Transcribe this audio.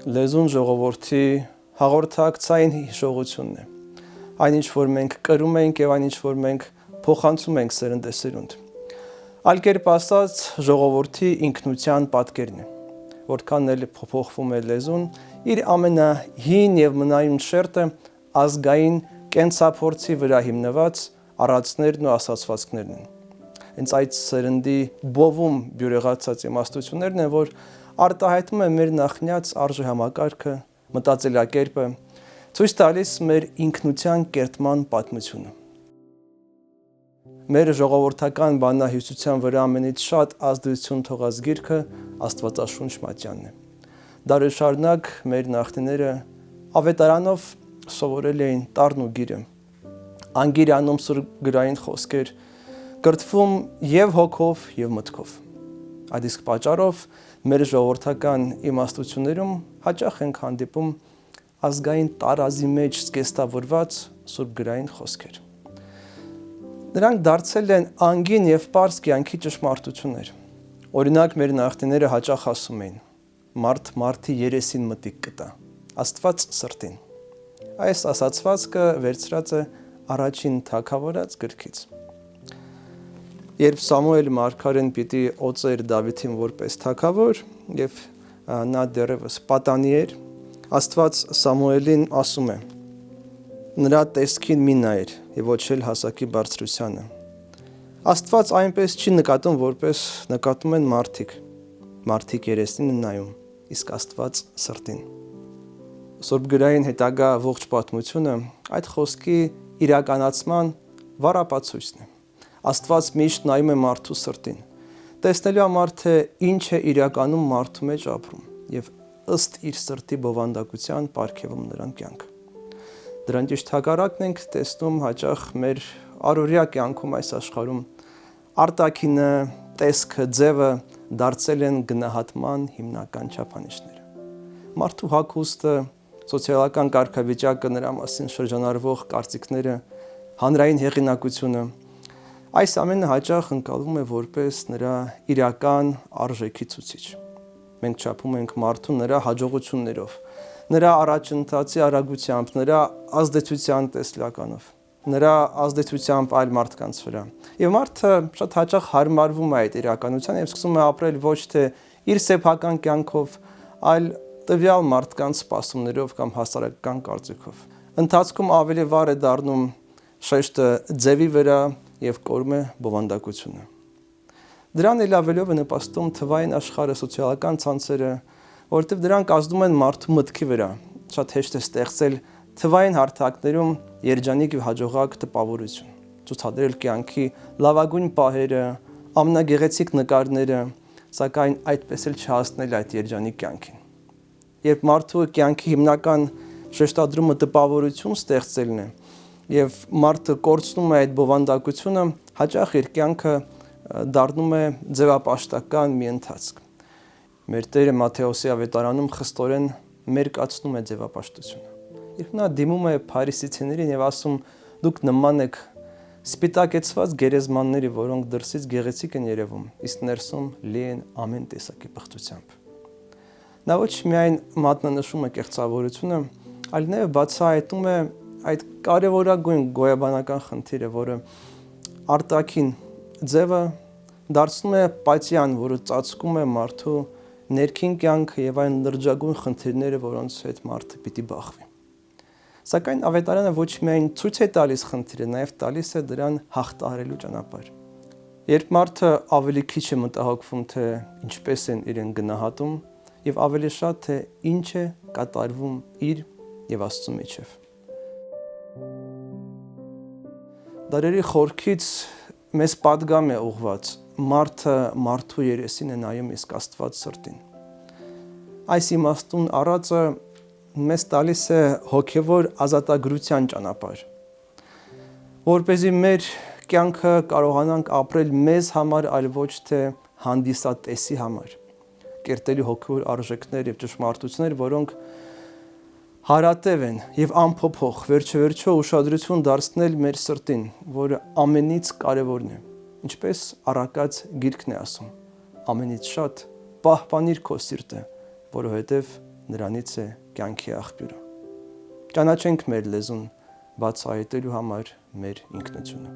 Լեզուն ժողովրդի հաղորդակցային հիշողությունն է։ Այն ինչ որ մենք կրում ենք եւ այն ինչ որ մենք փոխանցում ենք սերնդեսերունդ։ Այլ կերպ ասած, ժողովրդի ինքնության պատկերն է։ Որքան էլ փոփոխվում է լեզուն, իր ամենահին եւ մնայուն շերտը ազգային կենսափորձի վրա հիմնված առածներն ու ասացվածքներն են։ Հենց այդ սերնդի բովում բյուրեղացած իմաստություններն են, որ արտահայտում է մեր նախնյաց արժեհամակարգը, մտածելակերպը, ցույց տալիս մեր ինքնության կերտման պատմությունը։ Մեր ժողովրդական բանահյուսության վրա ամենից շատ ազդեցություն թողած գիրքը Աստվածաշունչ մատյանն է։ Դարեր շարունակ մեր նախնիները ավետարանով սովորել էին տառն ու գիրը, անգիրանում սուրգրային խոսքեր, կրթվում եւ հոգով եւ մտքով։ Այդ իսկ պատճառով մեր ժողովրդական իմաստություններում հաճախ ենք հանդիպում ազգային տարազի մեջ զգեստավորված սուրբգրային խոսքեր։ Նրանք դարձել են անգին եւ պարզ կյանքի ճշմարտություններ։ Օրինակ մեր նախնիները հաճախ ասում էին. «Մարդ մարդի երեսին մտիկ կտա, Աստված սրտին»։ Այս ասացվածքը վերցրած է առաջին թագավորաց գրքից։ Երբ Սամուել մարգարեն պիտի օծեր Դավիթին որպես թագավոր եւ նա դեռևս պատանի էր, Աստված Սամուելին ասում է. նրա տեսքին մի նայր եւ ոչ էլ հասակի բարձրությանը։ Աստված այնպես չի նկատում, որպես նկատում են մարդիկ։ Մարդիկ երեսին են նայում, իսկ Աստված սրտին։ Սուրբգրային հետագա ողջ պատմությունը այդ խոսքի իրականացման վառապացույցն է։ Աստված միշտ նայում է մարդու սրտին, տեսնելու համար թե ինչ է իրականում մարդու մեջ ապրում եւ ըստ իր սրտի բովանդակության պարգևում նրան կյանք։ Դրան ճիշտ հակառակն ենք տեսնում հաճախ մեր առօրյա կյանքում այս աշխարհում արտաքինը, տեսքը, ձևը դարձել են գնահատման հիմնական չափանիշները։ Մարդու հագուստը, սոցիալական կարգավիճակը, նրա մասին շրջանառվող կարծիքները, հանրային հեղինակությունը, այս ամենը հաճախ ընկալվում է որպես նրա իրական արժեքի ցուցիչ։ Մենք չափում ենք մարդուն նրա հաջողություններով, նրա առաջընթացի արագությամբ, նրա ազդեցության տեսլականով, նրա ազդեցությամբ այլ մարդկանց վրա։ Եվ մարդը շատ հաճախ հարմարվում է այդ իրականության եւ սկսում է ապրել ոչ թե իր սեփական կյանքով, այլ տվյալ մարդկանց սպասումներով կամ հասարակական կարծիքով։ Ընթացքում ավելի վառ է դառնում շեշտը ձևի վրա եւ կորում է բովանդակությունը։ Դրան էլ ավելով է նպաստում թվային աշխարհը, սոցիալական ցանցերը, որովհետեւ դրանք ազդում են մարդու մտքի վրա։ Շատ հեշտ է ստեղծել թվային հարթակներում երջանիկ եւ հաջողակ տպավորություն, ցուցադրել կյանքի լավագույն պահերը, ամենագեղեցիկ նկարները, սակայն այդպես էլ չհասնել այդ երջանիկ կյանքին։ Երբ մարդու կյանքի հիմնական շեշտադրումը տպավորություն ստեղծելն է, եւ մարդը կորցնում է այդ բովանդակությունը, հաճախ իր կյանքը դառնում է ձևապաշտական մի ընթացք։ Մեր Տերը Մատթեոսի ավետարանում խստորեն մերկացնում է ձևապաշտությունը։ Երբ նա դիմում է փարիսեցիներին եւ ասում. «Դուք նման եք սպիտակեցված գերեզմանների, որոնք դրսից գեղեցիկ են երևում, իսկ ներսում լի են ամեն տեսակի պղծությամբ»։ Նա ոչ միայն մատնանշում է կեղծավորությունը, այլ նաեւ բացահայտում է այդ կարևորագույն գոյաբանական խնդիրը, որը արտաքին ձևը դարձնում է պատյան, որը ծածկում է մարդու ներքին կյանքը եւ այն լրջագույն խնդիրները, որոնց հետ մարդը պիտի բախվի։ Սակայն ավետարանը ոչ միայն ցույց է տալիս խնդիրը, նաեւ տալիս է դրան հաղթահարելու ճանապարհ։ Երբ մարդը ավելի քիչ է մտահոգվում, թե ինչպես են իրեն գնահատում, եւ ավելի շատ թե ինչ է կատարվում իր եւ Աստծո միջեւ։ Դարերի խորքից մեզ պատգամ է ուղված. մարդը մարդու երեսին է նայում, իսկ Աստված սրտին։ Այս իմաստուն առածը մեզ տալիս է հոգևոր ազատագրության ճանապարհ, որպեսզի մեր կյանքը կարողանանք ապրել մեզ համար, այլ ոչ թե հանդիսատեսի համար, կերտելու հոգևոր արժեքներ եւ ճշմարտություններ, որոնք հարատև են եւ անփոփոխ, վերջեվերջո ուշադրություն դարձնել մեր սրտին, որը ամենից կարևորն է։ Ինչպես առակած գիրքն է ասում. ամենից շատ պահպանիր քո սիրտը, որովհետեւ նրանից է կյանքի աղբյուրը։ Ճանաչենք մեր լեզուն, բացահայտելու համար մեր ինքնությունը։